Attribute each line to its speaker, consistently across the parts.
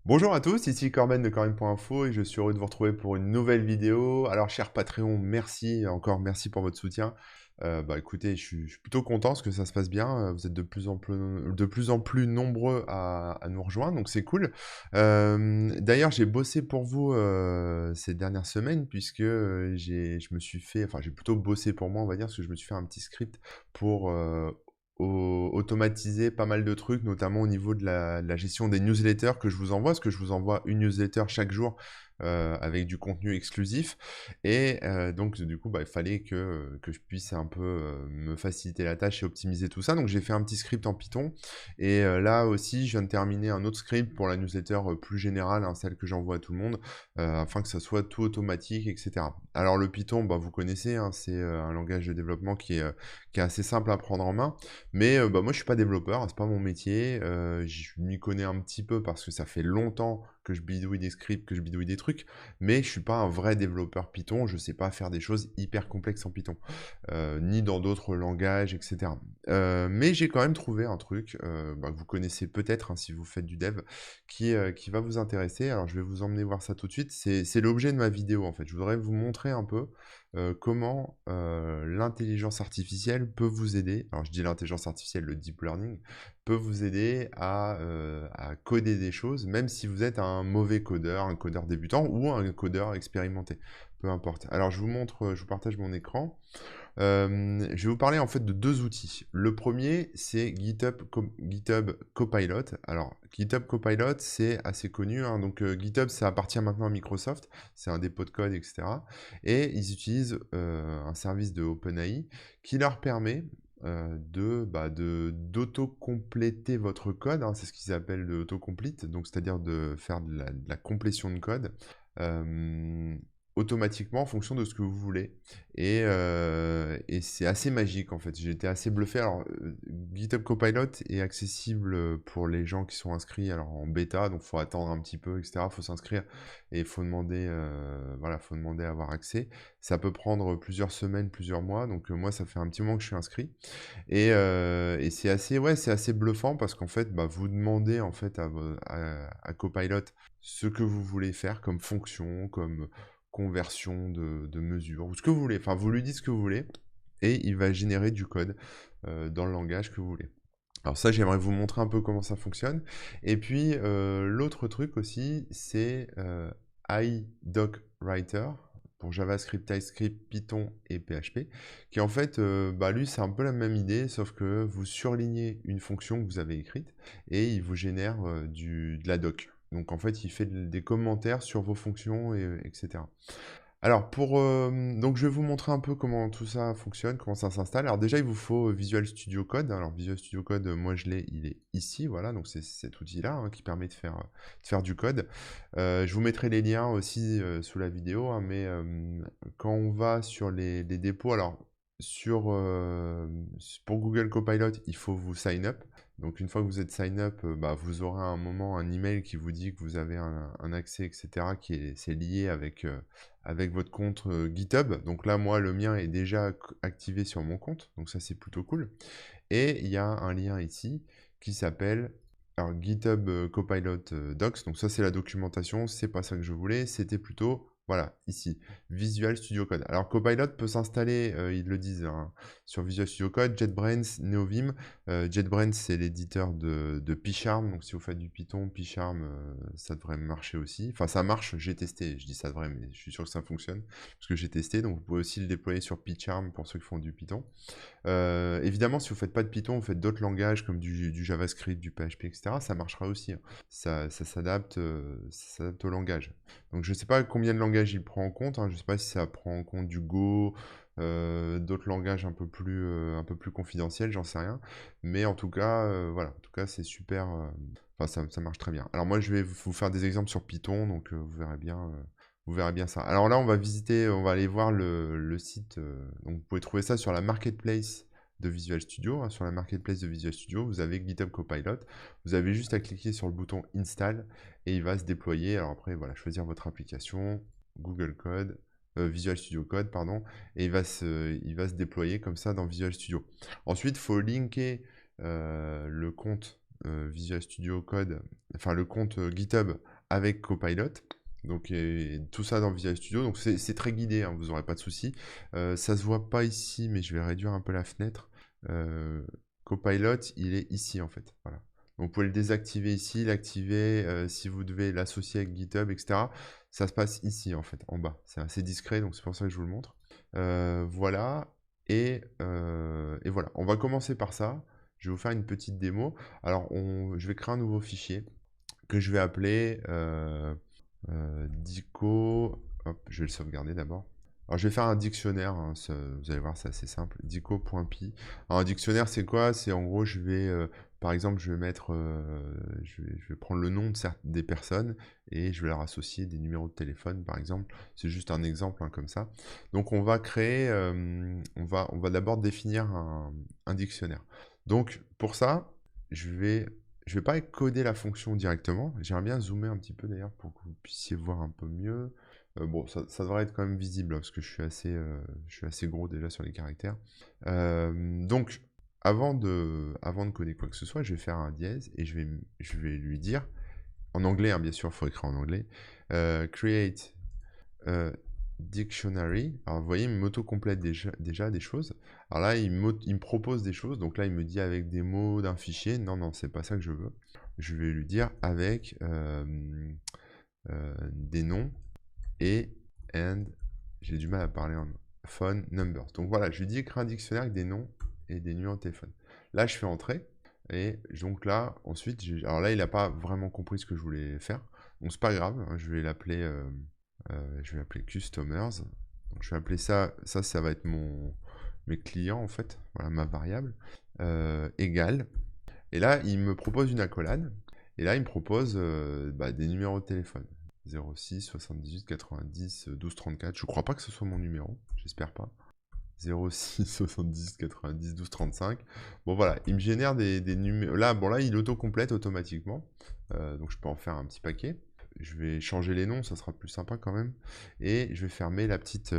Speaker 1: Bonjour à tous, ici Corben de Corben.info et je suis heureux de vous retrouver pour une nouvelle vidéo. Alors, cher Patreon, merci, encore merci pour votre soutien. Écoutez, je suis plutôt content parce que ça se passe bien. Vous êtes de plus en plus nombreux à nous rejoindre, donc c'est cool. D'ailleurs, j'ai bossé pour vous ces dernières semaines puisque je me suis fait, enfin, j'ai plutôt bossé pour moi, on va dire, parce que je me suis fait un petit script pour automatiser pas mal de trucs, notamment au niveau de la gestion des newsletters que je vous envoie, parce que je vous envoie une newsletter chaque jour avec du contenu exclusif. Et donc, du coup, il fallait que je puisse un peu me faciliter la tâche et optimiser tout ça. Donc, j'ai fait un petit script en Python. Et là aussi, je viens de terminer un autre script pour la newsletter plus générale, hein, celle que j'envoie à tout le monde, afin que ça soit tout automatique, etc. Alors, le Python, vous connaissez, hein, c'est un langage de développement qui est assez simple à prendre en main. Mais moi, je suis pas développeur, c'est pas mon métier. Je m'y connais un petit peu parce que ça fait longtemps que je bidouille des scripts, que je bidouille des trucs, mais je suis pas un vrai développeur Python. Je sais pas faire des choses hyper complexes en Python, ni dans d'autres langages, etc. Mais j'ai quand même trouvé un truc que vous connaissez peut-être hein, si vous faites du dev, qui va vous intéresser. Alors, je vais vous emmener voir ça tout de suite. C'est l'objet de ma vidéo en fait. Je voudrais vous montrer un peu comment l'intelligence artificielle peut vous aider. Alors je dis l'intelligence artificielle, le deep learning, peut vous aider à coder des choses, même si vous êtes un mauvais codeur, un codeur débutant ou un codeur expérimenté, peu importe. Alors je vous montre, je vous partage mon écran. Je vais vous parler en fait de deux outils. Le premier, c'est GitHub Copilot. Alors, GitHub Copilot, c'est assez connu, hein. Donc, GitHub, ça appartient maintenant à Microsoft. C'est un dépôt de code, etc. Et ils utilisent un service de OpenAI qui leur permet d'auto-compléter votre code, hein. C'est ce qu'ils appellent de autocomplete, donc c'est-à-dire de faire de la complétion de code. euh, Automatiquement en fonction de ce que vous voulez. Et c'est assez magique en fait. J'ai été assez bluffé. Alors, GitHub Copilot est accessible pour les gens qui sont inscrits alors en bêta, donc il faut attendre un petit peu, etc. Il faut s'inscrire et il faut demander, voilà, faut demander à avoir accès. Ça peut prendre plusieurs semaines, plusieurs mois. Donc moi, ça fait un petit moment que je suis inscrit. Et c'est assez, ouais, c'est assez bluffant parce qu'en fait, vous demandez en fait à Copilot ce que vous voulez faire comme fonction, comme conversion de mesures, ou ce que vous voulez. Enfin, vous lui dites ce que vous voulez, et il va générer du code dans le langage que vous voulez. Alors ça, j'aimerais vous montrer un peu comment ça fonctionne. Et puis, l'autre truc aussi, c'est iDocWriter pour JavaScript, TypeScript, Python et PHP, qui en fait, lui, c'est un peu la même idée, sauf que vous surlignez une fonction que vous avez écrite et il vous génère de la doc. Donc en fait, il fait des commentaires sur vos fonctions, etc. Alors, donc je vais vous montrer un peu comment tout ça fonctionne, comment ça s'installe. Alors déjà, il vous faut Visual Studio Code. Alors Visual Studio Code, moi je l'ai, il est ici, voilà. Donc c'est cet outil-là hein, qui permet de faire du code. Je vous mettrai les liens aussi sous la vidéo, hein, mais quand on va sur les dépôts, alors pour Google Copilot, il faut vous sign up. Donc une fois que vous êtes sign up, vous aurez à un moment un email qui vous dit que vous avez un accès, etc., c'est lié avec votre compte GitHub. Donc là, moi, le mien est déjà activé sur mon compte. Donc ça, c'est plutôt cool. Et il y a un lien ici qui s'appelle alors, GitHub Copilot Docs. Donc ça, c'est la documentation. C'est pas ça que je voulais. C'était plutôt, voilà, ici, Visual Studio Code. Alors, Copilot peut s'installer, ils le disent, hein, sur Visual Studio Code, JetBrains, NeoVim. JetBrains, c'est l'éditeur de PyCharm. Donc, si vous faites du Python, PyCharm, ça devrait marcher aussi. Enfin, ça marche. J'ai testé. Je dis ça devrait, mais je suis sûr que ça fonctionne parce que j'ai testé. Donc, vous pouvez aussi le déployer sur PyCharm pour ceux qui font du Python. Évidemment, si vous faites pas de Python, vous faites d'autres langages comme du JavaScript, du PHP, etc., ça marchera aussi, hein. Ça s'adapte au langage. Donc je ne sais pas combien de langages il prend en compte, hein. Je ne sais pas si ça prend en compte du Go, d'autres langages un peu plus confidentiels, j'en sais rien. Mais en tout cas, voilà, en tout cas c'est super. Enfin, ça marche très bien. Alors moi, je vais vous faire des exemples sur Python, donc vous verrez bien ça. Alors là, on va aller voir le site. Donc vous pouvez trouver ça sur la marketplace de Visual Studio, hein. Sur la marketplace de Visual Studio, vous avez GitHub Copilot. Vous avez juste à cliquer sur le bouton Install et il va se déployer. Alors après, voilà, choisir votre application, Google Code, Visual Studio Code, pardon, et il va se déployer comme ça dans Visual Studio. Ensuite, il faut linker le compte Visual Studio Code, enfin le compte GitHub avec Copilot. Donc tout ça dans Visual Studio, donc c'est très guidé, hein, vous n'aurez pas de soucis. Ça se voit pas ici, mais je vais réduire un peu la fenêtre. Copilot, il est ici en fait, voilà. Donc vous pouvez le désactiver ici, l'activer si vous devez l'associer avec GitHub, etc. Ça se passe ici en fait, en bas. C'est assez discret, donc c'est pour ça que je vous le montre. Voilà, et voilà. On va commencer par ça. Je vais vous faire une petite démo. Alors, je vais créer un nouveau fichier que je vais appeler Dico. Hop, je vais le sauvegarder d'abord. Alors, je vais faire un dictionnaire, hein, vous allez voir, c'est assez simple. Dico.py. Alors, un dictionnaire, c'est quoi? C'est en gros, je vais, par exemple, je vais mettre, je vais prendre le nom des personnes et je vais leur associer des numéros de téléphone, par exemple. C'est juste un exemple, hein, comme ça. Donc, on va créer, on va d'abord définir un dictionnaire. Donc, pour ça, je vais pas coder la fonction directement. J'aimerais bien zoomer un petit peu d'ailleurs pour que vous puissiez voir un peu mieux. Bon, ça devrait être quand même visible, hein, parce que je suis assez gros déjà sur les caractères. Donc, avant de coder quoi que ce soit, je vais faire un dièse et je vais lui dire, en anglais, hein, bien sûr, il faut écrire en anglais, create dictionary. Alors, vous voyez, il m'auto-complète déjà des choses. Alors là, il me propose des choses. Donc là, il me dit avec des mots d'un fichier. Non, non, c'est pas ça que je veux. Je vais lui dire avec des noms et j'ai du mal à parler en phone numbers. Donc voilà, je lui dis écrire un dictionnaire avec des noms et des numéros de téléphone. Là, je fais entrer. Et donc là, ensuite, alors là, il n'a pas vraiment compris ce que je voulais faire. Donc c'est pas grave, hein, je vais l'appeler customers. Donc je vais appeler ça va être mes clients en fait, voilà ma variable, égale. Et là, il me propose une accolade. Et là, il me propose des numéros de téléphone. 06 78 90 12 34. Je crois pas que ce soit mon numéro, j'espère pas. 06 70 90 12 35. Bon voilà, il me génère des numéros. Là, bon là, il auto-complète automatiquement. Donc je peux en faire un petit paquet. Je vais changer les noms, ça sera plus sympa quand même. Et je vais fermer la petite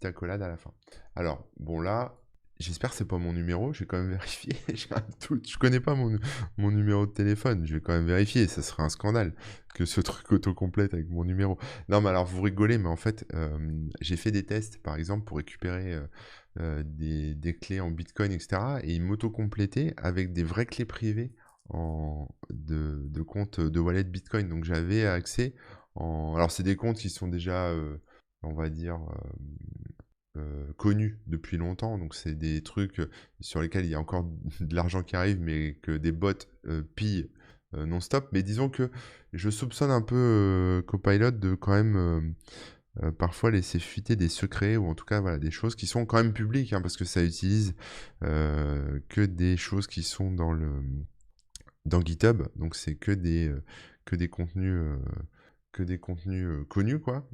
Speaker 1: accolade à la fin. Alors, bon là, j'espère que c'est pas mon numéro, je vais quand même vérifier. J'ai un doute, je connais pas mon numéro de téléphone, je vais quand même vérifier, ça serait un scandale que ce truc autocomplète avec mon numéro. Non mais alors vous rigolez, mais en fait, j'ai fait des tests par exemple pour récupérer des clés en Bitcoin, etc. Et il m'auto-complétait avec des vraies clés privées de comptes de wallet Bitcoin. Donc j'avais accès alors c'est des comptes qui sont déjà, on va dire, connus depuis longtemps. Donc c'est des trucs sur lesquels il y a encore de l'argent qui arrive, mais que des bots pillent non-stop. Mais disons que je soupçonne un peu Copilot de quand même parfois laisser fuiter des secrets, ou en tout cas voilà, des choses qui sont quand même publiques, hein, parce que ça utilise que des choses qui sont dans GitHub, donc c'est que des contenus connus, quoi,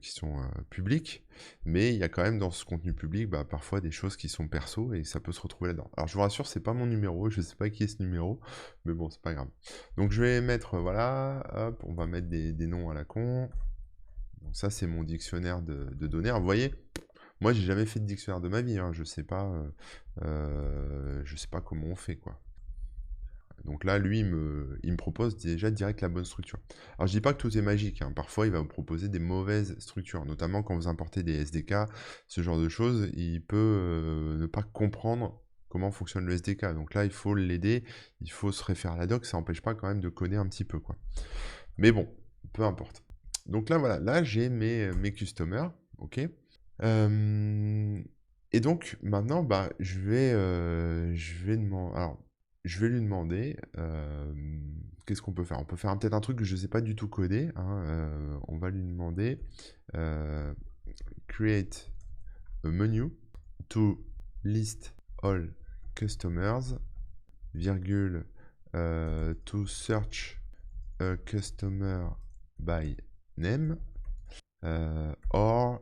Speaker 1: qui sont publics, mais il y a quand même dans ce contenu public parfois des choses qui sont perso et ça peut se retrouver là-dedans. Alors je vous rassure, c'est pas mon numéro, je sais pas qui est ce numéro, mais bon, c'est pas grave. Donc je vais mettre, voilà, hop, on va mettre des noms à la con. Donc ça, c'est mon dictionnaire de données. Alors, vous voyez, moi, j'ai jamais fait de dictionnaire de ma vie, hein, je sais pas comment on fait, quoi. Donc là, lui, il me propose déjà direct la bonne structure. Alors, je dis pas que tout est magique, hein. Parfois, il va vous proposer des mauvaises structures, notamment quand vous importez des SDK, ce genre de choses. Il peut ne pas comprendre comment fonctionne le SDK. Donc là, il faut l'aider, il faut se référer à la doc, ça n'empêche pas quand même de coder un petit peu, quoi. Mais bon, peu importe. Donc là, voilà, là, j'ai mes customers, ok. Et donc, maintenant, je vais lui demander, qu'est-ce qu'on peut faire? On peut faire peut-être un truc que je ne sais pas du tout coder, hein, on va lui demander create a menu to list all customers, virgule, to search a customer by name, or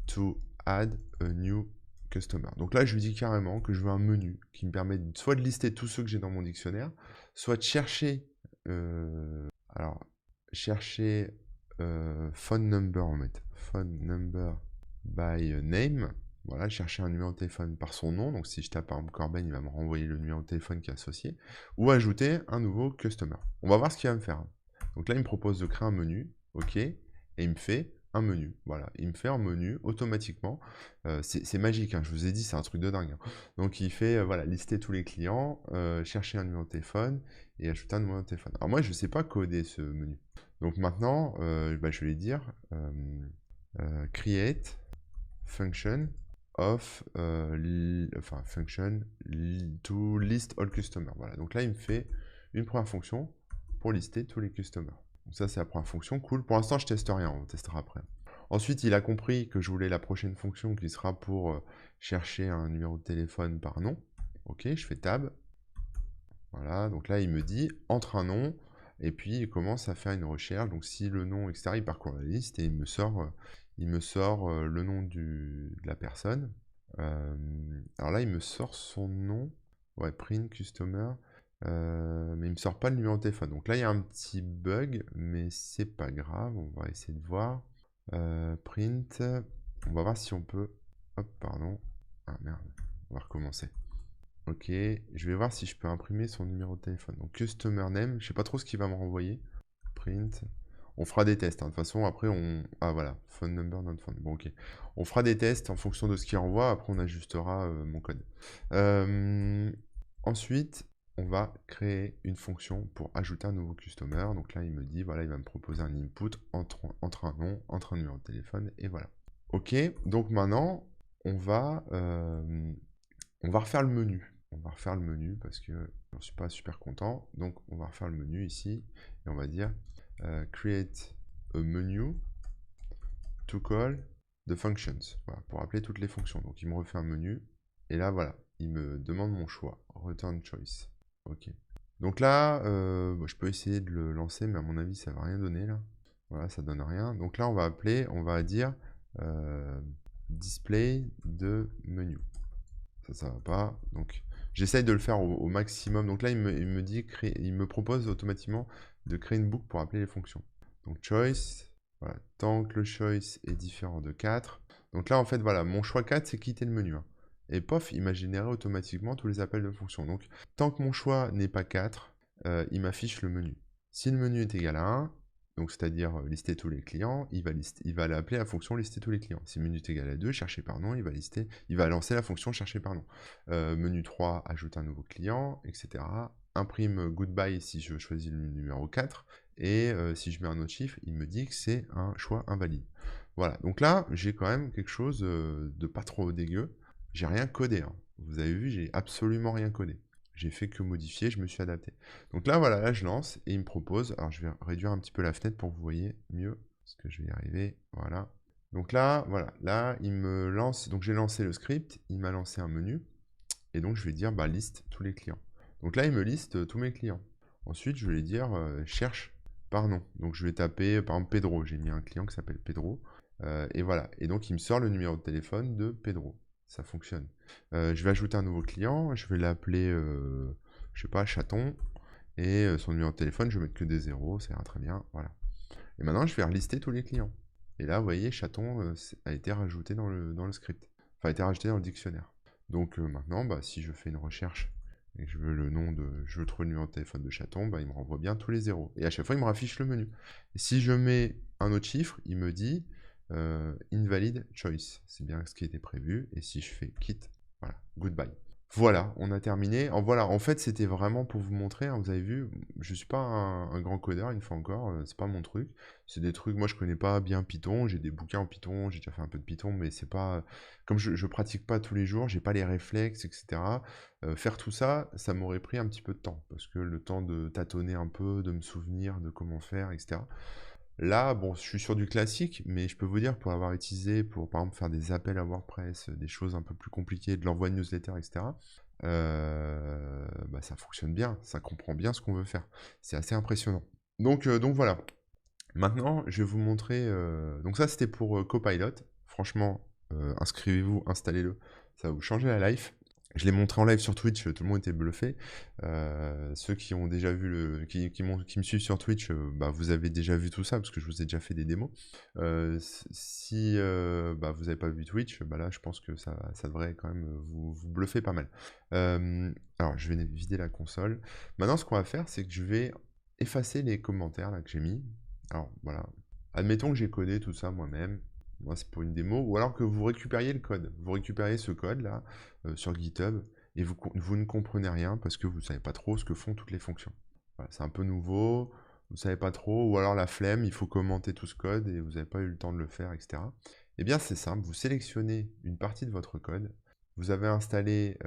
Speaker 1: to add a new customer. Donc là, je lui dis carrément que je veux un menu qui me permet soit de lister tous ceux que j'ai dans mon dictionnaire, soit de chercher, phone number, en fait, phone number by name. Voilà, chercher un numéro de téléphone par son nom. Donc si je tape par exemple Corben, il va me renvoyer le numéro de téléphone qui est associé. Ou ajouter un nouveau customer. On va voir ce qu'il va me faire. Donc là, il me propose de créer un menu, OK, et il me fait un menu. Voilà, il me fait un menu automatiquement. C'est magique, hein, je vous ai dit, c'est un truc de dingue, hein. Donc il fait, voilà, lister tous les clients, chercher un numéro de téléphone et ajouter un numéro de téléphone. Alors moi, je ne sais pas coder ce menu. Donc maintenant, bah, je vais lui dire create function of enfin function to list all customers. Voilà, donc là il me fait une première fonction pour lister tous les customers. Donc ça c'est la première fonction, cool. Pour l'instant je teste rien, on testera après. Ensuite il a compris que je voulais la prochaine fonction qui sera pour chercher un numéro de téléphone par nom. Ok, je fais tab. Voilà, donc là il me dit entre un nom et puis il commence à faire une recherche. Donc si le nom, etc., il parcourt la liste et il me sort le nom de la personne. Alors là, il me sort son nom. Ouais, print customer. Mais il me sort pas le numéro de téléphone. Donc là, il y a un petit bug, mais c'est pas grave. On va essayer de voir. Print. On va voir si on peut. Hop, pardon. Ah merde. On va recommencer. Ok, je vais voir si je peux imprimer son numéro de téléphone. Donc customer name, je sais pas trop ce qu'il va me renvoyer. Print. On fera des tests, hein. De toute façon, après on... Ah voilà, phone number, not phone. Bon ok. On fera des tests en fonction de ce qu'il renvoie, après on ajustera mon code. Ensuite, on va créer une fonction pour ajouter un nouveau customer. Donc là, il me dit, voilà, il va me proposer un input entre un nom, entre un numéro de téléphone, et voilà. Ok, donc maintenant, on va refaire le menu. On va refaire le menu parce que je ne suis pas super content. Donc, on va refaire le menu ici. Et on va dire create a menu to call the functions. Voilà, pour appeler toutes les fonctions. Donc, il me refait un menu. Et là, voilà, il me demande mon choix. Return choice. OK. Donc là, je peux essayer de le lancer, mais à mon avis, ça ne va rien donner là. Voilà, ça donne rien. Donc là, on va dire display de menu. Ça va pas. Donc, j'essaye de le faire au maximum. Donc là, il me dit, il me propose automatiquement de créer une boucle pour appeler les fonctions. Donc, choice, voilà, tant que le choice est différent de 4. Donc là, en fait, voilà, mon choix 4, c'est quitter le menu, hein. Et pof, il m'a généré automatiquement tous les appels de fonctions. Donc, tant que mon choix n'est pas 4, il m'affiche le menu. Si le menu est égal à 1, donc c'est-à-dire lister tous les clients, il va appeler la fonction lister tous les clients. Si menu est égal à 2, chercher par nom, il va lancer la fonction chercher par nom. Menu 3, ajoute un nouveau client, etc. Imprime goodbye si je choisis le numéro 4. Et si je mets un autre chiffre, il me dit que c'est un choix invalide. Voilà, donc là, j'ai quand même quelque chose de pas trop dégueu. J'ai rien codé, hein. Vous avez vu, j'ai absolument rien codé. J'ai fait que modifier, je me suis adapté. Donc là, voilà, là je lance et il me propose. Alors je vais réduire un petit peu la fenêtre pour que vous voyez mieux. Parce que je vais y arriver. Voilà. Donc là, voilà, là il me lance. Donc j'ai lancé le script, il m'a lancé un menu. Et donc je vais dire bah, liste tous les clients. Donc là, il me liste tous mes clients. Ensuite, je vais lui dire cherche par nom. Donc je vais taper par exemple Pedro. J'ai mis un client qui s'appelle Pedro. Et voilà. Et donc il me sort le numéro de téléphone de Pedro. Ça fonctionne. Je vais ajouter un nouveau client, je vais l'appeler, je sais pas, Chaton, et son numéro de téléphone, je vais mettre que des zéros, ça ira très bien, voilà. Et maintenant, je vais relister tous les clients. Et là, vous voyez, Chaton a été rajouté dans le script, enfin, a été rajouté dans le dictionnaire. Donc maintenant, bah, si je fais une recherche et que je veux je veux trouver le numéro de téléphone de Chaton, bah, il me renvoie bien tous les zéros. Et à chaque fois, il me raffiche le menu. Et si je mets un autre chiffre, il me dit invalid choice. C'est bien ce qui était prévu. Et si je fais quitte, voilà, goodbye. Voilà, on a terminé. Voilà, en fait, c'était vraiment pour vous montrer, hein, vous avez vu, je suis pas un grand codeur, une fois encore, c'est pas mon truc. C'est des trucs, moi je connais pas bien Python, j'ai des bouquins en Python, j'ai déjà fait un peu de Python, mais c'est pas... Comme je pratique pas tous les jours, j'ai pas les réflexes, etc. Faire tout ça, ça m'aurait pris un petit peu de temps, parce que le temps de tâtonner un peu, de me souvenir de comment faire, etc. Là, bon, je suis sur du classique, mais je peux vous dire, pour avoir utilisé, pour par exemple faire des appels à WordPress, des choses un peu plus compliquées, de l'envoi de newsletter, etc., bah, ça fonctionne bien, ça comprend bien ce qu'on veut faire. C'est assez impressionnant. Donc voilà. Maintenant, je vais vous montrer... Donc ça, c'était pour Copilot. Franchement, inscrivez-vous, installez-le. Ça va vous changer la life. Je l'ai montré en live sur Twitch, tout le monde était bluffé. Ceux qui ont déjà vu qui me suivent sur Twitch, bah, vous avez déjà vu tout ça, parce que je vous ai déjà fait des démos. Si bah, vous n'avez pas vu Twitch, bah là je pense que ça devrait quand même vous bluffer pas mal. Alors je vais vider la console. Maintenant ce qu'on va faire, c'est que je vais effacer les commentaires là que j'ai mis. Alors voilà, admettons que j'ai codé tout ça moi-même. Moi, c'est pour une démo. Ou alors que vous récupériez le code. Vous récupériez ce code là sur GitHub et vous ne comprenez rien parce que vous ne savez pas trop ce que font toutes les fonctions. Voilà, c'est un peu nouveau, vous ne savez pas trop, ou alors la flemme, il faut commenter tout ce code et vous n'avez pas eu le temps de le faire, etc. Eh bien, c'est simple, vous sélectionnez une partie de votre code. Vous avez installé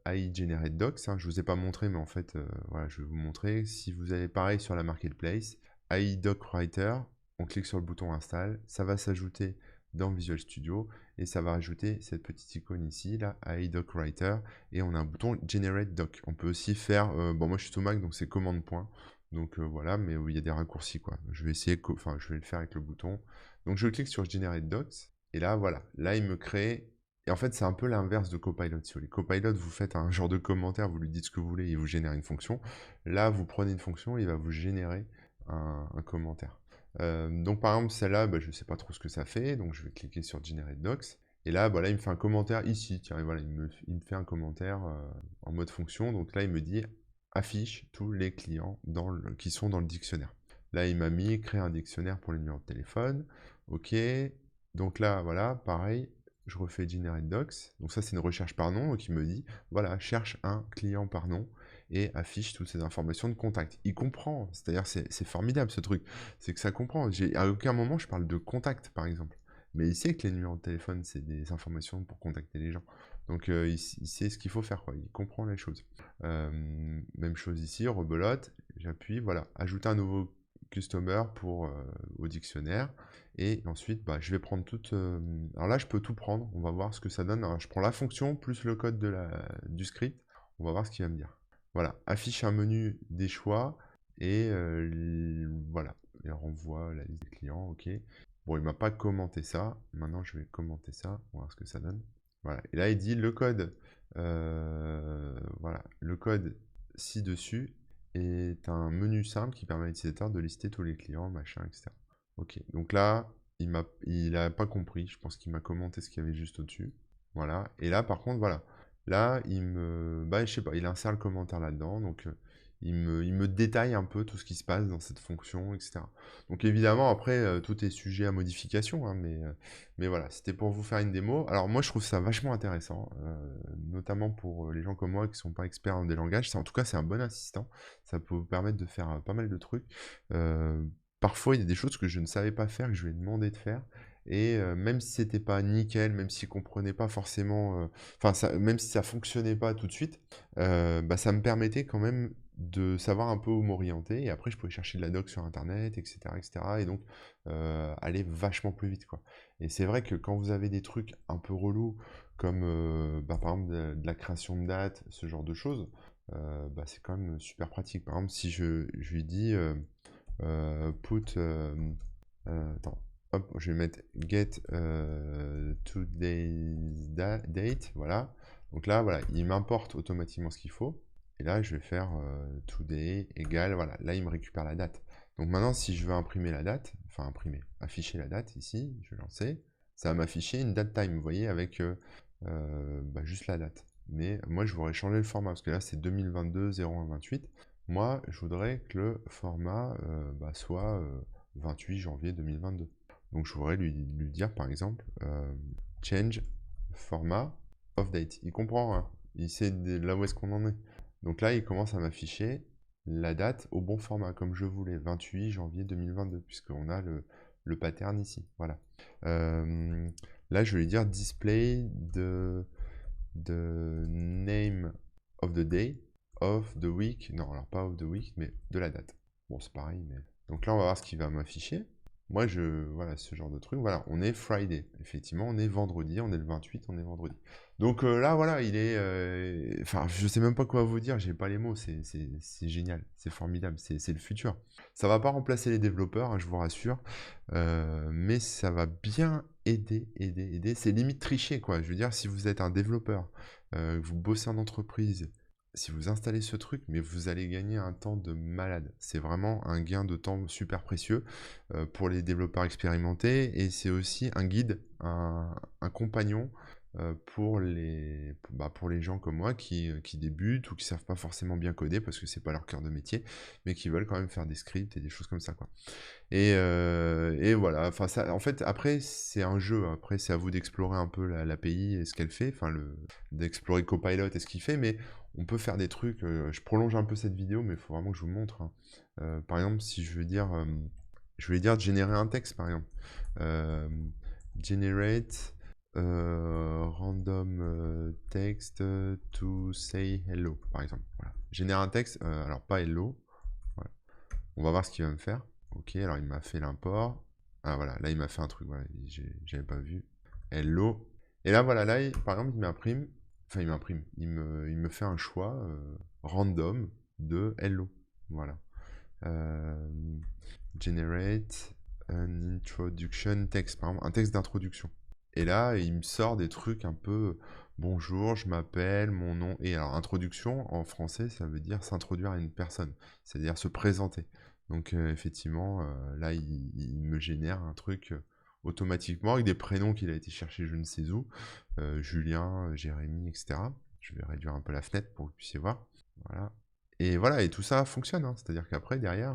Speaker 1: AI Generate Docs, hein, je ne vous ai pas montré, mais en fait, voilà, je vais vous montrer. Si vous allez pareil sur la marketplace, AI Doc Writer, on clique sur le bouton install, ça va s'ajouter dans Visual Studio et ça va ajouter cette petite icône ici, là, AI Doc Writer, et on a un bouton Generate Doc. On peut aussi faire, bon, moi je suis sous Mac, donc c'est commande point. Donc voilà, mais il y a des raccourcis quoi. Je vais essayer, enfin je vais le faire avec le bouton. Donc je clique sur Generate Docs, et là voilà, là il me crée. Et en fait, c'est un peu l'inverse de Copilot. Si vous voulez. Copilot, vous faites un genre de commentaire, vous lui dites ce que vous voulez, il vous génère une fonction. Là, vous prenez une fonction, il va vous générer un commentaire. Donc par exemple, celle-là, bah, je ne sais pas trop ce que ça fait, donc je vais cliquer sur Generate Docs. Et là, bah, là, il me fait un commentaire ici. Tiens, et voilà, il me fait un commentaire en mode fonction. Donc là, il me dit affiche tous les clients qui sont dans le dictionnaire. Là, il m'a mis créer un dictionnaire pour les numéros de téléphone. Ok. Donc là, voilà, pareil, je refais Generate Docs. Donc ça, c'est une recherche par nom qui me dit, voilà, cherche un client par nom et affiche toutes ces informations de contact. Il comprend, c'est-à-dire c'est formidable ce truc, c'est que ça comprend. À aucun moment je parle de contact par exemple, mais il sait que les numéros de téléphone c'est des informations pour contacter les gens. Donc il sait ce qu'il faut faire, quoi. Il comprend les choses. Même chose ici, rebelote, j'appuie, voilà, ajouter un nouveau customer au dictionnaire. Et ensuite, bah, je vais prendre alors là, je peux tout prendre. On va voir ce que ça donne. Alors, je prends la fonction plus le code du script. On va voir ce qu'il va me dire. Voilà, affiche un menu des choix et voilà, il renvoie la liste des clients, ok. Bon, il m'a pas commenté ça, maintenant je vais commenter ça, on va voir ce que ça donne. Voilà, et là il dit le code, voilà, le code ci-dessus est un menu simple qui permet à l'utilisateur de lister tous les clients, machin, etc. Ok, donc là, il a pas compris, je pense qu'il m'a commenté ce qu'il y avait juste au-dessus. Voilà, et là par contre, voilà, là, bah, je sais pas, il insère le commentaire là-dedans, donc il me détaille un peu tout ce qui se passe dans cette fonction, etc. Donc évidemment, après, tout est sujet à modification, hein, mais voilà, c'était pour vous faire une démo. Alors moi, je trouve ça vachement intéressant, notamment pour les gens comme moi qui ne sont pas experts dans des langages. En tout cas, c'est un bon assistant. Ça peut vous permettre de faire pas mal de trucs. Parfois, il y a des choses que je ne savais pas faire, que je lui ai demandé de faire. Et même si c'était pas nickel, même s'il comprenait pas forcément, même si ça fonctionnait pas tout de suite, bah, ça me permettait quand même de savoir un peu où m'orienter. Et après, je pouvais chercher de la doc sur Internet, etc., etc. Et donc, aller vachement plus vite, quoi. Et c'est vrai que quand vous avez des trucs un peu relous, comme bah, par exemple de la création de dates, ce genre de choses, bah, c'est quand même super pratique. Par exemple, si je lui dis put, attends, hop, je vais mettre get today's date, voilà. Donc là, voilà, il m'importe automatiquement ce qu'il faut. Et là, je vais faire today égale, voilà, là, il me récupère la date. Donc maintenant, si je veux imprimer la date, enfin imprimer, afficher la date ici, je vais lancer, ça va m'afficher une date time, vous voyez, avec bah, juste la date. Mais moi, je voudrais changer le format, parce que là, c'est 2022-01-28. Moi, je voudrais que le format bah, soit 28 janvier 2022. Donc, je voudrais lui dire, par exemple, change format of date. Il comprend, hein. Il sait là où est-ce qu'on en est. Donc là, il commence à m'afficher la date au bon format, comme je voulais, 28 janvier 2022, puisqu'on a le pattern ici. Voilà. Là, je vais lui dire display the name of the day, of the week. Non, alors pas of the week, mais de la date. Bon, c'est pareil, mais... Donc là, on va voir ce qu'il va m'afficher. Moi, voilà, ce genre de truc. Voilà, on est Friday. Effectivement, on est vendredi. On est le 28, on est vendredi. Donc là, voilà, il est... Enfin, je sais même pas quoi vous dire. J'ai pas les mots. C'est génial. C'est formidable. C'est le futur. Ça va pas remplacer les développeurs, hein, je vous rassure. Mais ça va bien aider. C'est limite tricher, quoi. Je veux dire, si vous êtes un développeur, que vous bossez en entreprise, si vous installez ce truc, mais vous allez gagner un temps de malade. C'est vraiment un gain de temps super précieux pour les développeurs expérimentés et c'est aussi un guide, un compagnon pour les gens comme moi qui débutent ou qui savent pas forcément bien coder parce que c'est pas leur cœur de métier, mais qui veulent quand même faire des scripts et des choses comme ça, quoi. Et voilà, enfin ça en fait, après c'est un jeu, après c'est à vous d'explorer un peu l'API et ce qu'elle fait, enfin d'explorer Copilot et ce qu'il fait, mais on peut faire des trucs, je prolonge un peu cette vidéo, mais il faut vraiment que je vous montre, hein. Par exemple, si je vais dire de générer un texte, par exemple. Generate random text to say hello, par exemple. Voilà. Génère un texte, alors pas hello, voilà. On va voir ce qu'il va me faire. Ok, alors il m'a fait l'import. Ah voilà, là il m'a fait un truc, voilà, j'avais pas vu. Hello. Et là voilà, là par exemple il m'imprime, enfin il me fait un choix random de hello. Voilà. Euh, generate an introduction text, par exemple, un texte d'introduction. Et là, il me sort des trucs un peu bonjour, je m'appelle, mon nom. Et alors, introduction en français, ça veut dire s'introduire à une personne, c'est-à-dire se présenter. Donc, effectivement, là, il me génère un truc automatiquement avec des prénoms qu'il a été chercher je ne sais où, Julien, Jérémy, etc. Je vais réduire un peu la fenêtre pour que vous puissiez voir. Voilà. Et voilà, et tout ça fonctionne, hein. C'est-à-dire qu'après, derrière,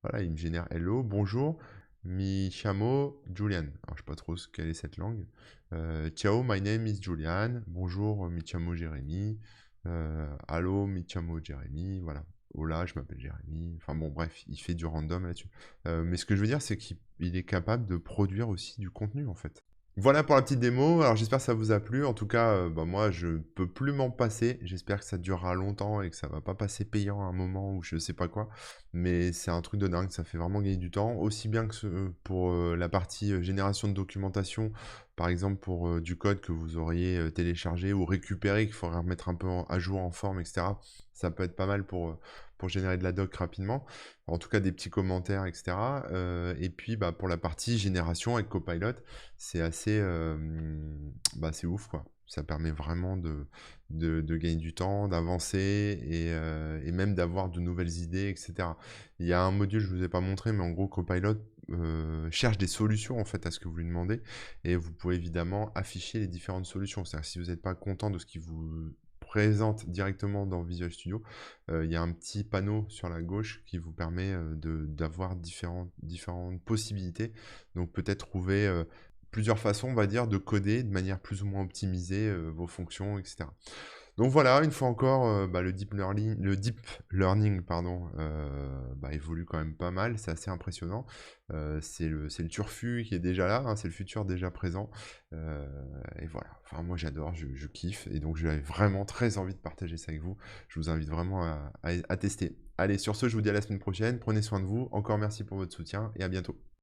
Speaker 1: voilà, il me génère hello, bonjour, mi chiamo Julian. Alors, je sais pas trop quelle est cette langue. Ciao, my name is Julian. Bonjour, mi chiamo Jérémy. Allô, mi chiamo Jérémy. Voilà. Hola, je m'appelle Jérémy. Enfin bon, bref, il fait du random là-dessus. Mais ce que je veux dire, c'est qu'il est capable de produire aussi du contenu, en fait. Voilà pour la petite démo. Alors j'espère que ça vous a plu. En tout cas, bah, moi je peux plus m'en passer. J'espère que ça durera longtemps et que ça va pas passer payant à un moment ou je sais pas quoi. Mais c'est un truc de dingue, ça fait vraiment gagner du temps. Aussi bien que pour la partie génération de documentation, par exemple pour du code que vous auriez téléchargé ou récupéré, qu'il faudrait remettre un peu à jour en forme, etc. Ça peut être pas mal pour générer de la doc rapidement. En tout cas des petits commentaires, etc. Et puis bah, pour la partie génération avec Copilot, c'est assez, bah, c'est ouf quoi. Ça permet vraiment de gagner du temps, d'avancer et même d'avoir de nouvelles idées, etc. Il y a un module, je ne vous ai pas montré, mais en gros, Copilot cherche des solutions en fait à ce que vous lui demandez et vous pouvez évidemment afficher les différentes solutions. C'est-à-dire que si vous n'êtes pas content de ce qu'il vous présente directement dans Visual Studio, il y a un petit panneau sur la gauche qui vous permet d'avoir différentes possibilités. Donc peut-être trouver plusieurs façons, on va dire, de coder de manière plus ou moins optimisée vos fonctions, etc. Donc voilà, une fois encore, bah, le deep learning, pardon, bah, évolue quand même pas mal, c'est assez impressionnant. C'est le turfu qui est déjà là, hein, c'est le futur déjà présent. Et voilà, enfin moi j'adore, je kiffe, et donc j'avais vraiment très envie de partager ça avec vous. Je vous invite vraiment à tester. Allez, sur ce, je vous dis à la semaine prochaine, prenez soin de vous, encore merci pour votre soutien, et à bientôt.